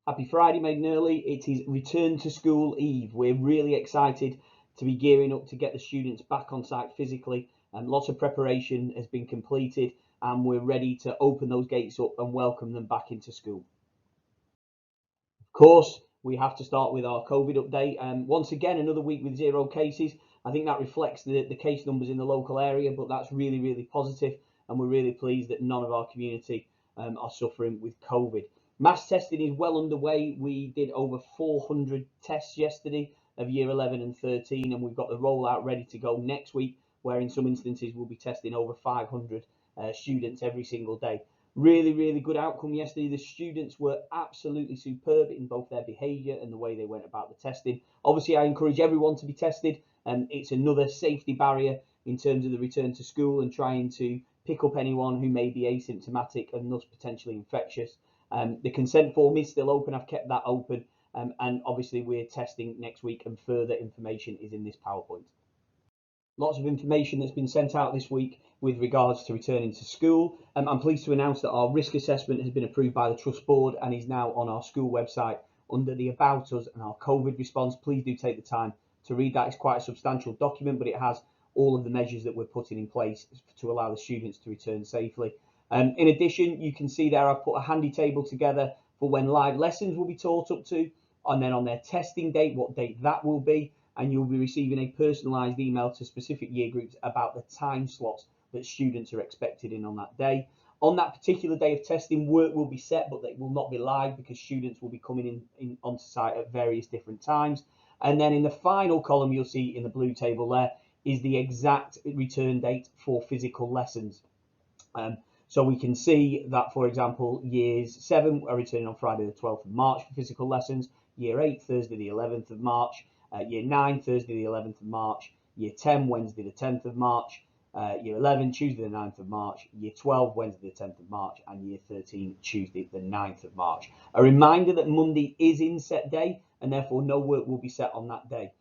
Happy Friday, Made Early. It is Return to School Eve. We're really excited to be gearing up to get the students back on site physically. Lots of preparation has been completed and we're ready to open those gates up and welcome them back into school. Of course, we have to start with our COVID update. Once again, another week with 0 cases. I think that reflects the case numbers in the local area, but that's really, really positive, and we're really pleased that none of our community are suffering with COVID. Mass testing is well underway. We did over 400 tests yesterday of year 11 and 13, and we've got the rollout ready to go next week, where in some instances we'll be testing over 500 students every single day. Really, really good outcome yesterday. The students were absolutely superb in both their behaviour and the way they went about the testing. Obviously, I encourage everyone to be tested, and it's another safety barrier in terms of the return to school and trying to pick up anyone who may be asymptomatic and thus potentially infectious. The consent form is still open. I've kept that open, and obviously we're testing next week, and further information is in this PowerPoint. Lots of information that's been sent out this week with regards to returning to school. I'm pleased to announce that our risk assessment has been approved by the Trust Board and is now on our school website under the About Us and our COVID response. Please do take the time to read that. It's quite a substantial document, but it has all of the measures that we're putting in place to allow the students to return safely. In addition, you can see there I've put a handy table together for when live lessons will be taught up to, and then on their testing date, what date that will be, and you'll be receiving a personalised email to specific year groups about the time slots that students are expected in on that day. On that particular day of testing, work will be set, but they will not be live because students will be coming in onto site at various different times. And then in the final column, you'll see in the blue table there is the exact return date for physical lessons. So we can see that, for example, years 7 are returning on Friday the 12th of March for physical lessons, year 8 Thursday the 11th of March, year 9 Thursday the 11th of March, year 10 Wednesday the 10th of March, year 11 Tuesday the 9th of March, year 12 Wednesday the 10th of March, and year 13 Tuesday the 9th of March. A reminder that Monday is inset day and therefore no work will be set on that day.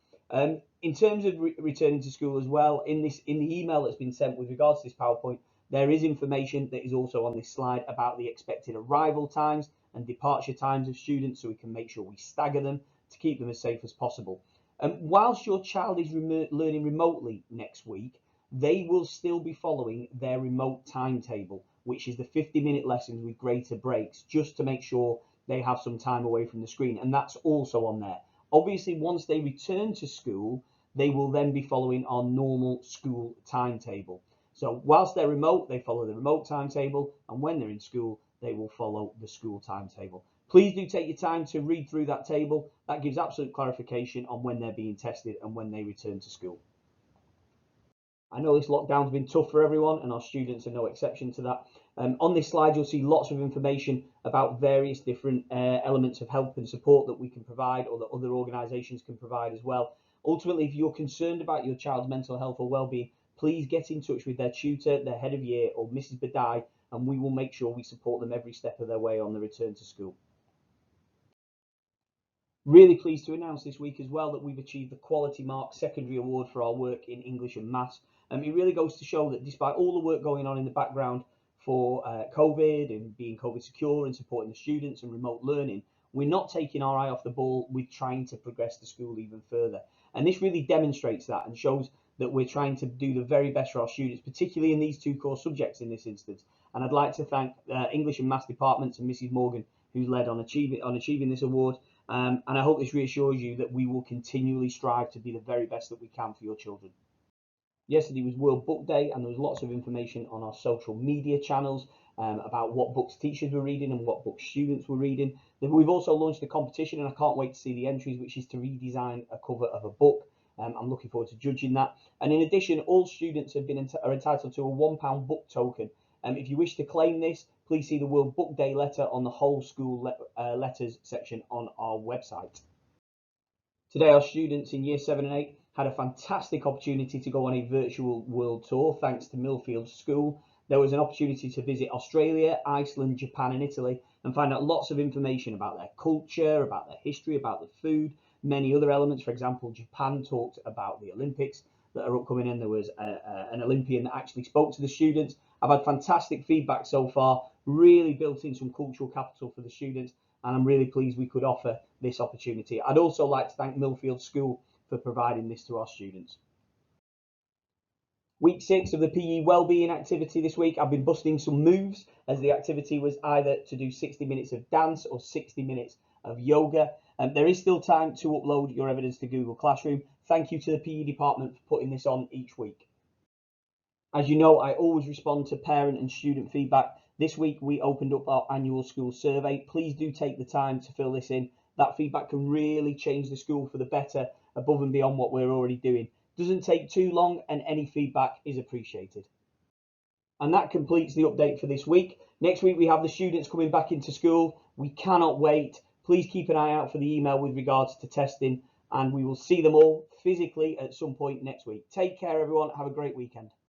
In terms of returning to school as well, in the email that's been sent with regards to this PowerPoint, there is information that is also on this slide about the expected arrival times and departure times of students, so we can make sure we stagger them to keep them as safe as possible. Whilst your child is learning remotely next week, they will still be following their remote timetable, which is the 50-minute lessons with greater breaks, just to make sure they have some time away from the screen, and that's also on there. Obviously, once they return to school, they will then be following our normal school timetable. So whilst they're remote, they follow the remote timetable, and when they're in school, they will follow the school timetable. Please do take your time to read through that table. That gives absolute clarification on when they're being tested and when they return to school. I know this lockdown's been tough for everyone, and our students are no exception to that. On this slide, you'll see lots of information about various different elements of help and support that we can provide, or that other organisations can provide as well. Ultimately, if you're concerned about your child's mental health or well-being, please get in touch with their tutor, their head of year, or Mrs. Badai, and we will make sure we support them every step of their way on the return to school. Really pleased to announce this week as well that we've achieved the Quality Mark Secondary Award for our work in English and Maths. And it really goes to show that despite all the work going on in the background for COVID and being COVID secure and supporting the students and remote learning, we're not taking our eye off the ball with trying to progress the school even further. And this really demonstrates that and shows that we're trying to do the very best for our students, particularly in these two core subjects in this instance. And I'd like to thank English and Maths departments and Mrs. Morgan, who led on achieving this award. And I hope this reassures you that we will continually strive to be the very best that we can for your children. Yesterday was World Book Day, and there was lots of information on our social media channels about what books teachers were reading and what books students were reading. We've also launched a competition, and I can't wait to see the entries, which is to redesign a cover of a book. I'm looking forward to judging that. And in addition, all students are entitled to a £1 book token. If you wish to claim this, please see the World Book Day letter on the whole school letters section on our website. Today, our students in Year 7 and 8 had a fantastic opportunity to go on a virtual world tour thanks to Millfield School. There was an opportunity to visit Australia, Iceland, Japan and Italy and find out lots of information about their culture, about their history, about the food, many other elements. For example, Japan talked about the Olympics that are upcoming, and there was an Olympian that actually spoke to the students. I've had fantastic feedback so far, really built in some cultural capital for the students, and I'm really pleased we could offer this opportunity. I'd also like to thank Millfield School for providing this to our students. Week 6 of the PE Wellbeing Activity this week, I've been busting some moves, as the activity was either to do 60 minutes of dance or 60 minutes of yoga. There is still time to upload your evidence to Google Classroom. Thank you to the PE department for putting this on each week. As you know, I always respond to parent and student feedback. This week we opened up our annual school survey. Please do take the time to fill this in. That feedback can really change the school for the better, above and beyond what we're already doing. Doesn't take too long, and any feedback is appreciated. And that completes the update for this week. Next week we have the students coming back into school. We cannot wait. Please keep an eye out for the email with regards to testing, and we will see them all physically at some point next week. Take care, everyone. Have a great weekend.